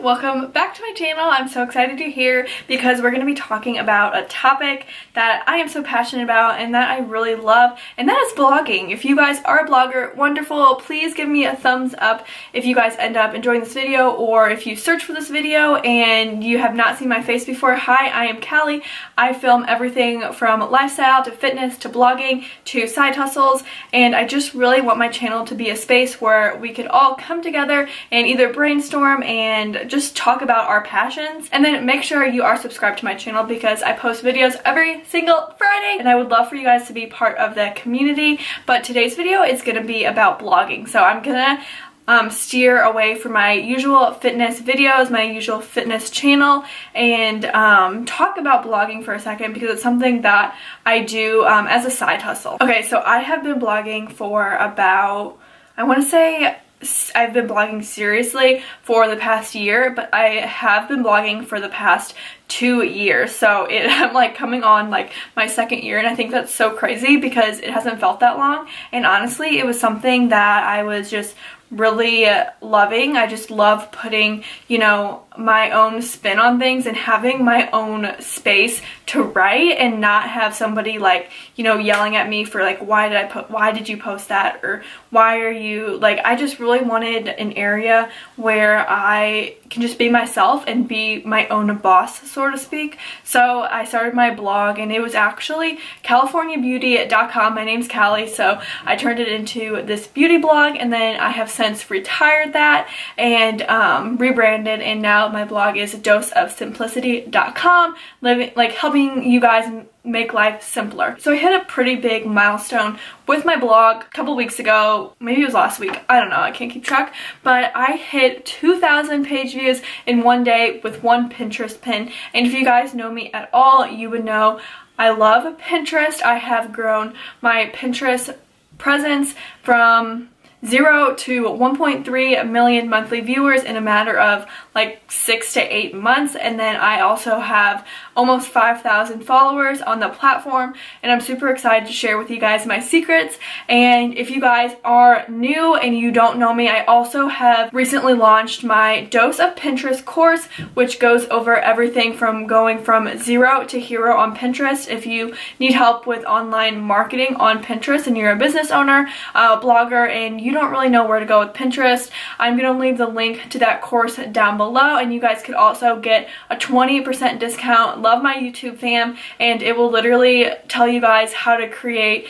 welcome back to my channel. I'm so excited you're here because we're going to be talking about a topic that I am so passionate about and that I really love, and that is blogging. If you guys are a blogger, wonderful. Please give me a thumbs up if you guys end up enjoying this video, or if you search for this video and you have not seen my face before. Hi, I am Callie. I film everything from lifestyle to fitness to blogging to side hustles, and I just really want my channel to be a space where we could all come together and either brainstorm and just talk about our passions. And then make sure you are subscribed to my channel because I post videos every single Friday, and I would love for you guys to be part of the community. But today's video is going to be about blogging, so I'm gonna steer away from my usual fitness videos, my usual fitness channel, and talk about blogging for a second because it's something that I do as a side hustle. Okay, so I have been blogging for about, I want to say I've been blogging seriously for the past year, but I have been blogging for the past 2 years. So I'm like coming on like my second year, and I think that's so crazy because it hasn't felt that long. And honestly, it was something that I was just really loving. I just love putting, you know, my own spin on things and having my own space to write and not have somebody like, you know, yelling at me for like, why did you post that, or why are you like, I just really wanted an area where I can just be myself and be my own boss, so to speak. So I started my blog, and it was actually californiabeauty.com. My name's Callie, so I turned it into this beauty blog, and then I have since retired that and rebranded, and now my blog is doseofsimplicity.com, living like helping you guys make life simpler. So I hit a pretty big milestone with my blog a couple weeks ago. Maybe it was last week, I don't know, I can't keep track, but I hit 2,000 page views in one day with one Pinterest pin. And if you guys know me at all, you would know I love Pinterest. I have grown my Pinterest presence from 0 to 1.3 million monthly viewers in a matter of like 6 to 8 months, and then I also have almost 5,000 followers on the platform, and I'm super excited to share with you guys my secrets. And if you guys are new and you don't know me, I also have recently launched my Dose of Pinterest course, which goes over everything from going from 0 to hero on Pinterest. If you need help with online marketing on Pinterest and you're a business owner, a blogger, and you don't really know where to go with Pinterest, I'm going to leave the link to that course down below, and you guys could also get a 20% discount. Love my YouTube fam, and it will literally tell you guys how to create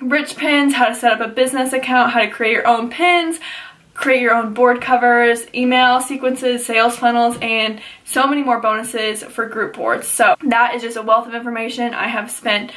rich pins, how to set up a business account, how to create your own pins, create your own board covers, email sequences, sales funnels, and so many more bonuses for group boards. So that is just a wealth of information. I have spent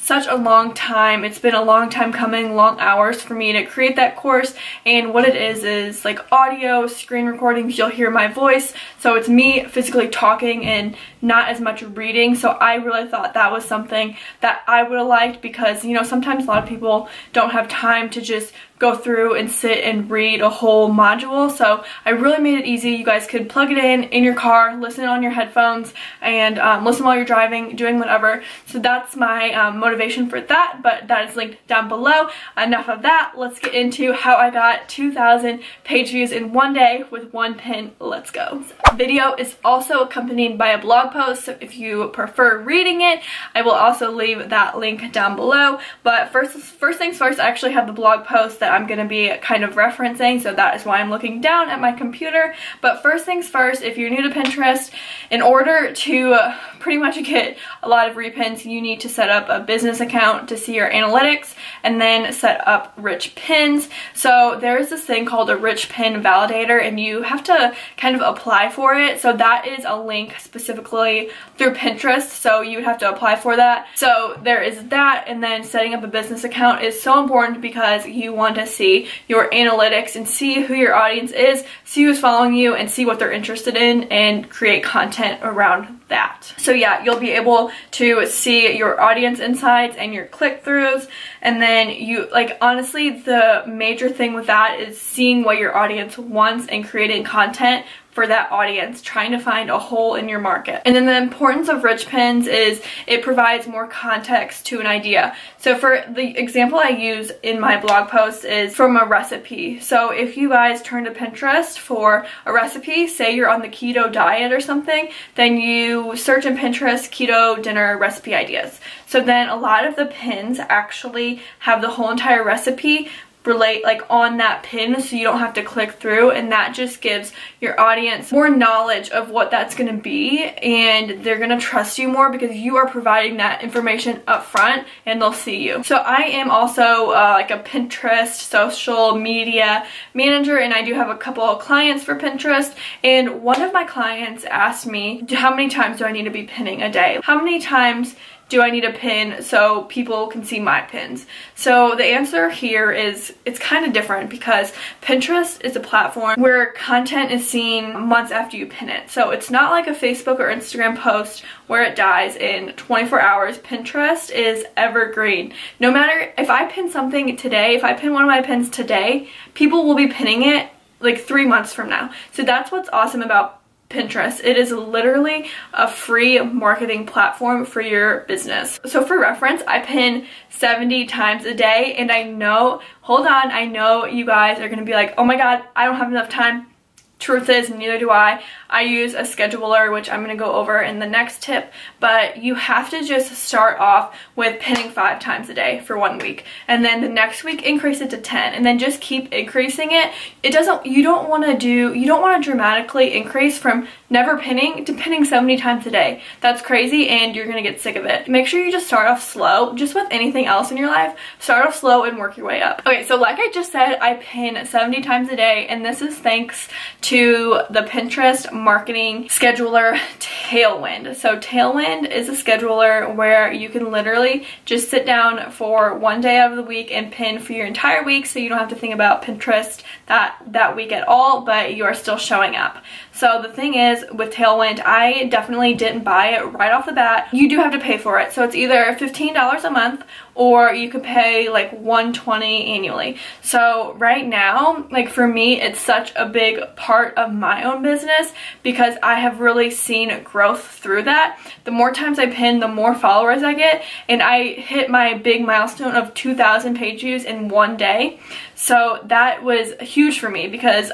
such a long time. It's been a long time coming, long hours for me to create that course. And what it is like audio, screen recordings. You'll hear my voice. So it's me physically talking and not as much reading. So I really thought that was something that I would have liked, because, you know, sometimes a lot of people don't have time to just go through and sit and read a whole module. So I really made it easy. You guys could plug it in your car, listen on your headphones, and listen while you're driving, doing whatever. So that's my motivation for that, but that is linked down below. Enough of that. Let's get into how I got 2,000 page views in one day with one pin. Let's go. The video is also accompanied by a blog post, so if you prefer reading it, I will also leave that link down below. But first things first, I actually have the blog post that I'm going to be kind of referencing, so that is why I'm looking down at my computer. But first things first, if you're new to Pinterest, in order to pretty much get a lot of repins, you need to set up a business account to see your analytics, and then set up rich pins. So there's this thing called a rich pin validator, and you have to kind of apply for it. So that is a link specifically through Pinterest, so you would have to apply for that. So there is that, and then setting up a business account is so important because you want to see your analytics and see who your audience is, see who's following you, and see what they're interested in, and create content around that. So yeah, you'll be able to see your audience insights and your click-throughs, and then you, like, honestly, the major thing with that is seeing what your audience wants and creating content for that audience, trying to find a hole in your market. And then the importance of rich pins is it provides more context to an idea. So for the example I use in my blog post is from a recipe. So if you guys turn to Pinterest for a recipe, say you're on the keto diet or something, then you search in Pinterest keto dinner recipe ideas. So then a lot of the pins actually have the whole entire recipe relate like on that pin, so you don't have to click through, and that just gives your audience more knowledge of what that's going to be, and they're going to trust you more because you are providing that information up front and they'll see you. So I am also like a Pinterest social media manager, and I do have a couple of clients for Pinterest, and one of my clients asked me, how many times do I need to be pinning a day? How many times do I need a pin so people can see my pins? So the answer here is it's kind of different, because Pinterest is a platform where content is seen months after you pin it. So it's not like a Facebook or Instagram post where it dies in 24 hours. Pinterest is evergreen. No matter if I pin something today, if I pin one of my pins today, people will be pinning it like 3 months from now. So that's what's awesome about Pinterest. It is literally a free marketing platform for your business. So for reference, I pin 70 times a day, and I know, hold on, I know you guys are going to be like, oh my god, I don't have enough time. Truth is, neither do I. I use a scheduler, which I'm going to go over in the next tip, but you have to just start off with pinning 5 times a day for 1 week, and then the next week increase it to 10, and then just keep increasing it. You don't want to dramatically increase from never pinning to pinning 70 times a day. That's crazy, and you're going to get sick of it. Make sure you just start off slow, just with anything else in your life. Start off slow and work your way up. Okay, so like I just said, I pin 70 times a day, and this is thanks to the Pinterest marketing scheduler Tailwind. So Tailwind is a scheduler where you can literally just sit down for 1 day out of the week and pin for your entire week, so you don't have to think about Pinterest that week at all, but you are still showing up. So the thing is, with Tailwind, I definitely didn't buy it right off the bat. You do have to pay for it. So it's either $15 a month, or you could pay like $120 annually. So right now, like for me, it's such a big part of my own business because I have really seen growth through that. The more times I pin, the more followers I get, and I hit my big milestone of 2,000 page views in 1 day. So that was huge for me, because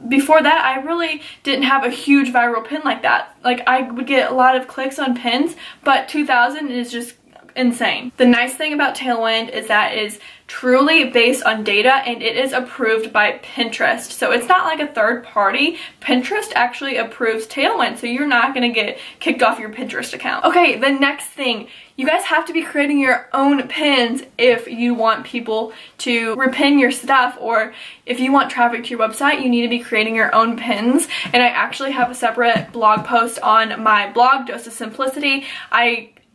before that, I really didn't have a huge viral pin like that. Like, I would get a lot of clicks on pins, but 2,000 is just insane. The nice thing about Tailwind is that it is truly based on data, and it is approved by Pinterest. So it's not like a third party. Pinterest actually approves Tailwind, so you're not going to get kicked off your Pinterest account. Okay, the next thing, you guys have to be creating your own pins if you want people to repin your stuff, or if you want traffic to your website, you need to be creating your own pins. And I actually have a separate blog post on my blog, Dose of Simplicity.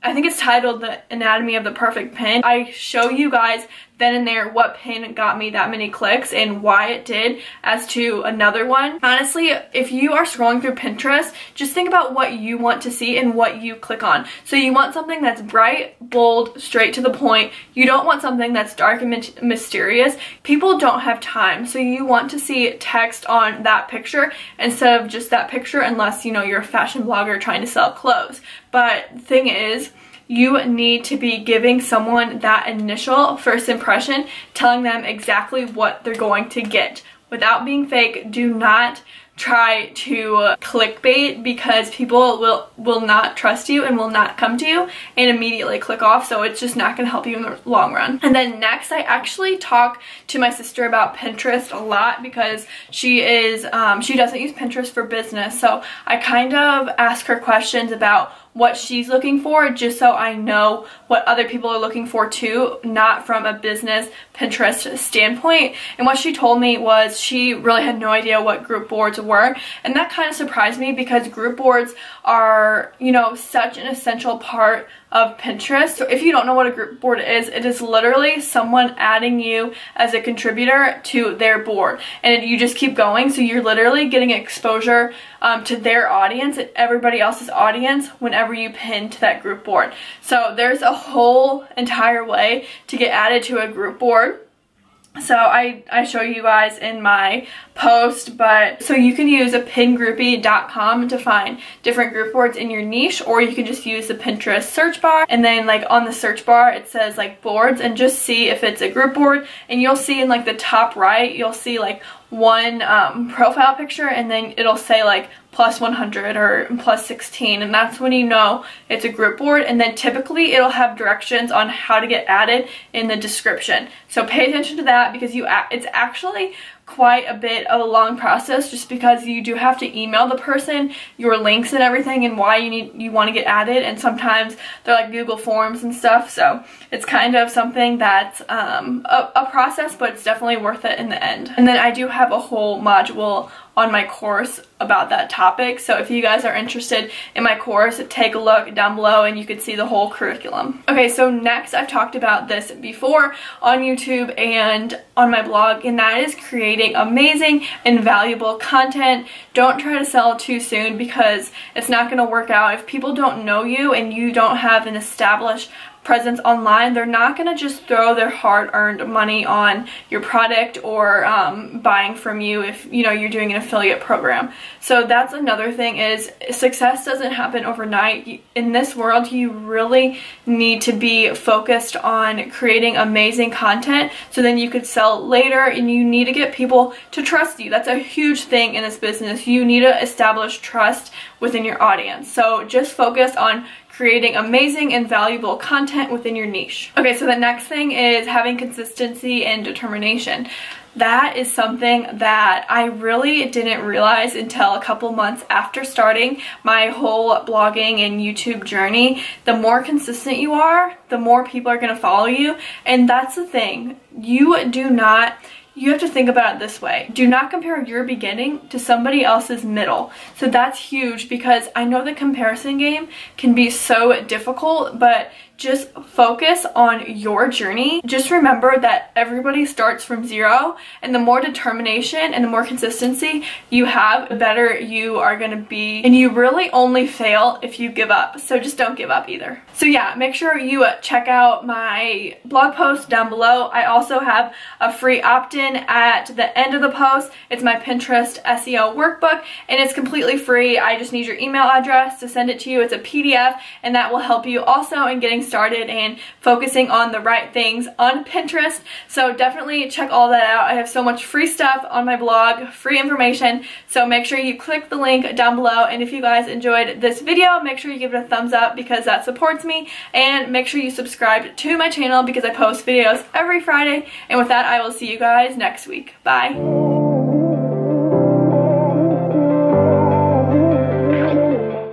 I think it's titled The Anatomy of the Perfect Pin. I show you guys then and there what pin got me that many clicks and why it did as to another one. Honestly, if you are scrolling through Pinterest, just think about what you want to see and what you click on. So you want something that's bright, bold, straight to the point. You don't want something that's dark and mysterious. People don't have time, so you want to see text on that picture instead of just that picture, unless, you know, you're a fashion blogger trying to sell clothes. But the thing is, you need to be giving someone that initial first impression, telling them exactly what they're going to get. Without being fake, do not try to clickbait, because people will not trust you and will not come to you and immediately click off. So it's just not going to help you in the long run. And then next, I actually talk to my sister about Pinterest a lot, because she doesn't use Pinterest for business. So I kind of ask her questions about what she's looking for, just so I know what other people are looking for too, not from a business Pinterest standpoint. And what she told me was she really had no idea what group boards were, and that kind of surprised me, because group boards are, you know, such an essential part of Pinterest. So if you don't know what a group board is, it is literally someone adding you as a contributor to their board, and you just keep going. So you're literally getting exposure to their audience and everybody else's audience whenever you pin to that group board. So there's a whole entire way to get added to a group board. So I show you guys in my post, but so you can use a pingroupie.com to find different group boards in your niche, or you can just use the Pinterest search bar, and then like on the search bar it says like boards, and just see if it's a group board, and you'll see in like the top right, you'll see like one profile picture, and then it'll say like plus 100 or plus 16, and that's when you know it's a group board. And then typically it'll have directions on how to get added in the description, so pay attention to that, because it's actually quite a bit of a long process, just because you do have to email the person your links and everything and why you want to get added, and sometimes they're like Google Forms and stuff, so it's kind of something that's a process, but it's definitely worth it in the end. And then I do have a whole module on my course about that topic, so if you guys are interested in my course, take a look down below and you can see the whole curriculum. Okay, so next, I've talked about this before on YouTube and on my blog, and that is creating amazing and valuable content. Don't try to sell too soon, because it's not going to work out. If people don't know you and you don't have an established presence online, they're not going to just throw their hard-earned money on your product or buying from you if you're doing an affiliate program. So that's another thing, is success doesn't happen overnight. In this world, you really need to be focused on creating amazing content so then you could sell later, and you need to get people to trust you. That's a huge thing in this business. You need to establish trust within your audience. So just focus on creating amazing and valuable content within your niche. Okay, so the next thing is having consistency and determination. That is something that I really didn't realize until a couple months after starting my whole blogging and YouTube journey. The more consistent you are, the more people are going to follow you, and that's the thing. You have to think about it this way. Do not compare your beginning to somebody else's middle. So that's huge, because I know the comparison game can be so difficult, but just focus on your journey. Just remember that everybody starts from zero, and the more determination and the more consistency you have, the better you are going to be, and you really only fail if you give up. So just don't give up either. So yeah, make sure you check out my blog post down below. I also have a free opt-in at the end of the post. It's my Pinterest SEO workbook, and it's completely free. I just need your email address to send it to you. It's a PDF, and that will help you also in getting started and focusing on the right things on Pinterest. So definitely check all that out. I have so much free stuff on my blog, free information, so make sure you click the link down below. And if you guys enjoyed this video, make sure you give it a thumbs up, because that supports me, and make sure you subscribe to my channel, because I post videos every Friday. And with that, I will see you guys next week. Bye.